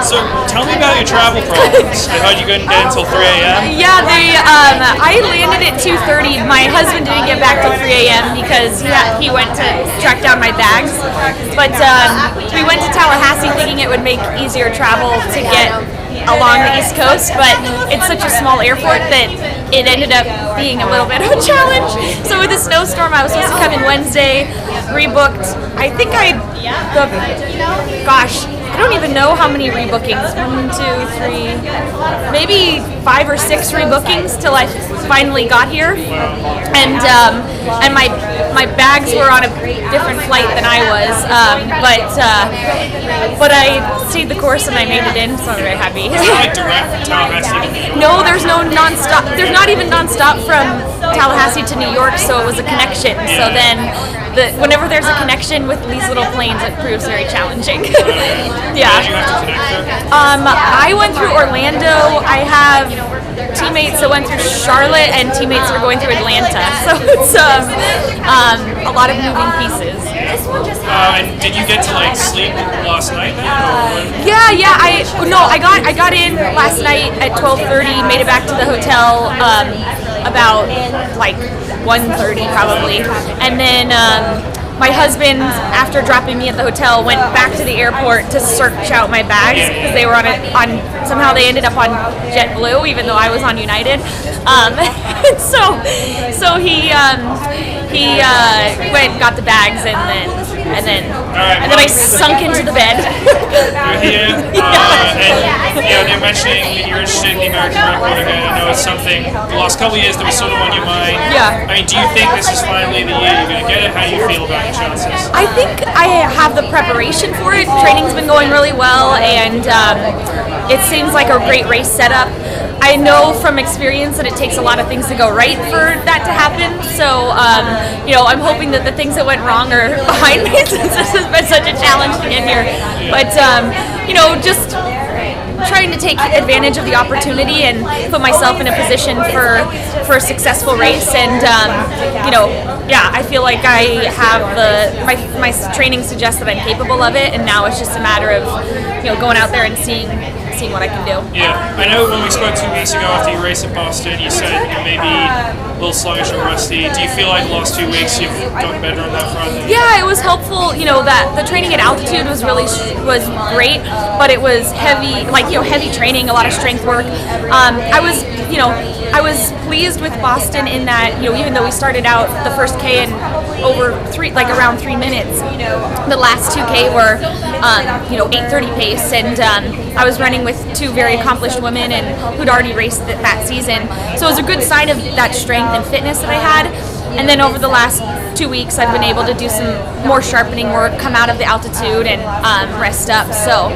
So tell me about your travel problems. I heard you couldn't get until 3 a.m. Yeah, I landed at 2:30. My husband didn't get back till 3 a.m. because he went to track down my bags. But we went to Tallahassee thinking it would make easier travel to get along the East Coast, but it's such a small airport that it ended up being a little bit of a challenge. So with the snowstorm, I was supposed to come in Wednesday, rebooked. I think I don't even know how many rebookings. 1, 2, 3, maybe 5 or 6 rebookings till I finally got here. And my bags were on a different flight than I was, but I stayed the course and I made it in, so I'm very happy. Is it like direct from Tallahassee? No, there's no nonstop. There's not even nonstop from Tallahassee to New York, so it was a connection. So then, whenever there's a connection with these little planes, it proves very challenging. Yeah. Did you have to connect there? I went through Orlando. I have teammates that went through Charlotte and teammates that are going through Atlanta. So it's a lot of moving pieces. And did you get to sleep last night? Yeah. I got in last night at 12:30. Made it back to the hotel about 1:30 probably, and then my husband, after dropping me at the hotel, went back to the airport to search out my bags because they were somehow they ended up on JetBlue even though I was on United. So he went and got the bags and then I sunk into the bed. You're here, and you're mentioning that you're interested in the American record again. I know it's something the last couple of years that was sort of on your mind. Yeah. I mean, do you think this is finally the year you're going to get it? How do you feel about your chances? I think I have the preparation for it. Training's been going really well, and it seems like a great race setup. I know from experience that it takes a lot of things to go right for that to happen. So, I'm hoping that the things that went wrong are behind me since this has been such a challenge to get here. But, just trying to take advantage of the opportunity and put myself in a position for a successful race. And, I feel like I have my training suggests that I'm capable of it. And now it's just a matter of, going out there and seeing what I can do. Yeah, I know when we spoke 2 weeks ago after you raced in Boston, you said maybe a little sluggish or rusty. Do you feel like the last 2 weeks you've gotten better on that front? Yeah, it was helpful. That the training at altitude was great, but it was heavy, heavy training, a lot of strength work. I was pleased with Boston in that, even though we started out the first K in around 3 minutes, the last 2K were 8:30 pace, and I was running with 2 very accomplished women and who'd already raced that season. So it was a good sign of that strength and fitness that I had. And then over the last 2 weeks, I've been able to do some more sharpening work, come out of the altitude, and rest up. So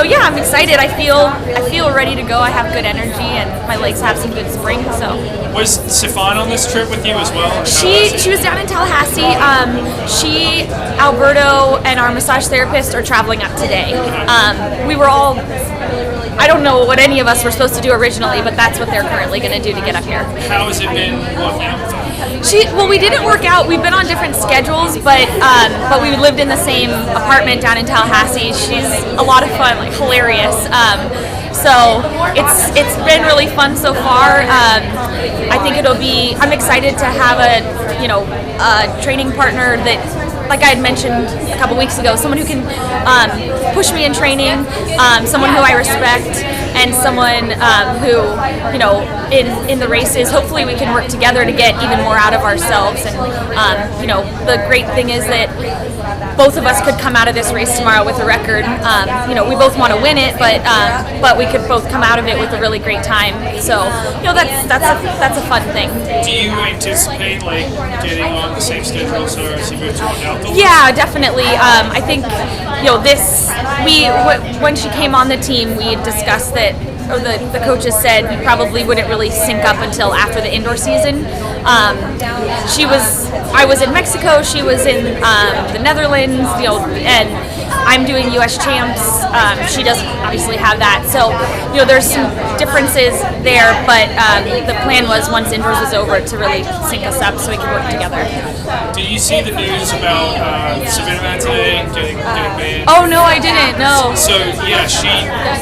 yeah, I'm excited. I feel ready to go. I have good energy, and my legs have some good spring. So was Sifan on this trip with you as well? She was down in Tallahassee. She, Alberto, and our massage therapist are traveling up today. We were all. I don't know what any of us were supposed to do originally, but that's what they're currently going to do to get up here. How has it been working out with her? We didn't work out. We've been on different schedules, but we lived in the same apartment down in Tallahassee. She's a lot of fun, hilarious. So it's been really fun so far. I think I'm excited to have a training partner that, like I had mentioned a couple weeks ago, someone who can push me in training, someone who I respect, and someone who, in the races, hopefully we can work together to get even more out of ourselves. And, the great thing is that both of us could come out of this race tomorrow with a record. We both want to win it, but we could both come out of it with a really great time. So, that's a fun thing. Do you anticipate getting on the same schedule as you move to Orlando? Yeah, definitely. I think when she came on the team, we had discussed that, or the coaches said we probably wouldn't really sync up until after the indoor season. I was in Mexico, she was in the Netherlands, and I'm doing U.S. champs. She doesn't obviously have that, so there's some differences there. But the plan was once indoors was over to really sync us up so we could work together. Did you see the news about Savannah today getting banned? Oh no, I didn't. No. So yeah,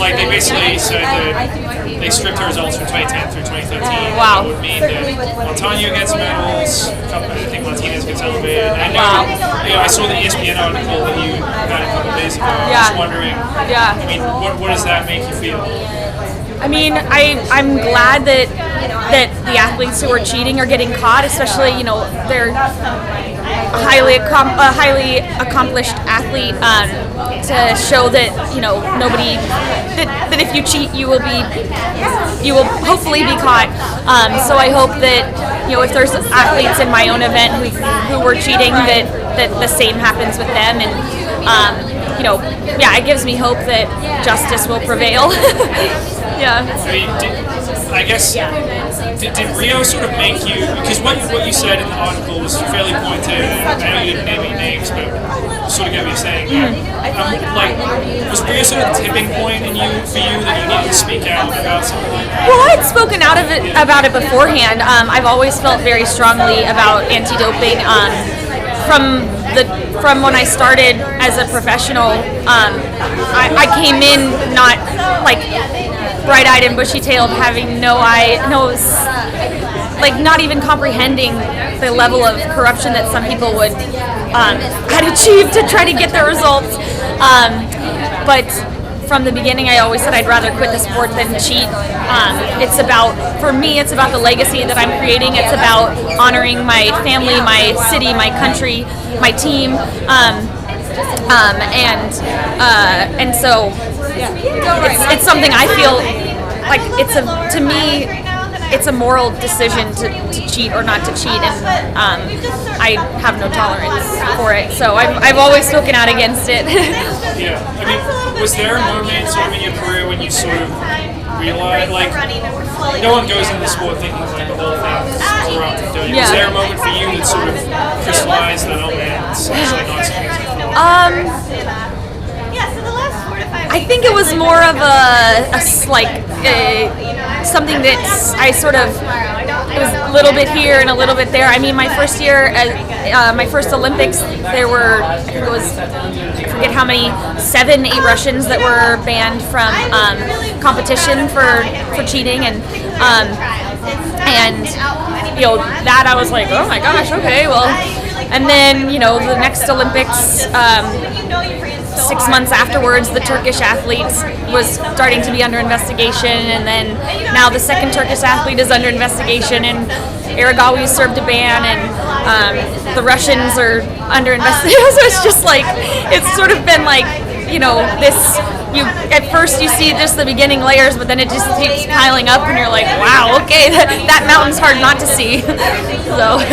they basically said that they stripped her results from 2010 through 2013. Wow. That would mean that Montano gets medals. I think Martinez gets elevated. I know. I saw the ESPN article that you got a couple days ago. I was wondering. Yeah. I mean, what does that make you feel? I mean, I'm glad that the athletes who are cheating are getting caught, especially they're a highly accomplished athlete, to show that nobody that if you cheat you will hopefully be caught. So I hope that if there's athletes in my own event who were cheating that the same happens with them, and it gives me hope that justice will prevail. Yeah. I guess, did Rio sort of make you, because what you said in the article was fairly pointed, and I know you didn't name any names, but sort of get what you're saying. Was Rio sort of the tipping point for you that you needed to speak out about something like that? Well, I'd spoken out about it beforehand. I've always felt very strongly about anti-doping. From when I started as a professional, I came in not bright-eyed and bushy-tailed, having not even comprehending the level of corruption that some people would had achieved to try to get their results. But from the beginning, I always said I'd rather quit the sport than cheat. For me, it's about the legacy that I'm creating. It's about honoring my family, my city, my country, my team, and so it's something I feel like to me it's a moral decision to cheat or not to cheat, and I have no tolerance for it. So I've always spoken out against it. Yeah, I mean, was there a moment sort of in your career when you sort of realized, no one goes into the sport thinking the whole thing's corrupt and dirty. Was there a moment for you that sort of crystallized that, oh man, it's actually not something I think it was more of something that I sort of, it was a little bit here and a little bit there. I mean, my first year, my first Olympics, there were, I forget how many, 7, 8 Russians that were banned from competition for cheating, and that I was like, oh my gosh, okay, well, and then the next Olympics. 6 months afterwards, the Turkish athlete was starting to be under investigation, and then now the second Turkish athlete is under investigation, and Aragawi served a ban, and the Russians are under investigation. So it's just it's sort of been this. At first you see just the beginning layers, but then it just keeps piling up, and you're like, wow, okay, that mountain's hard not to see. So.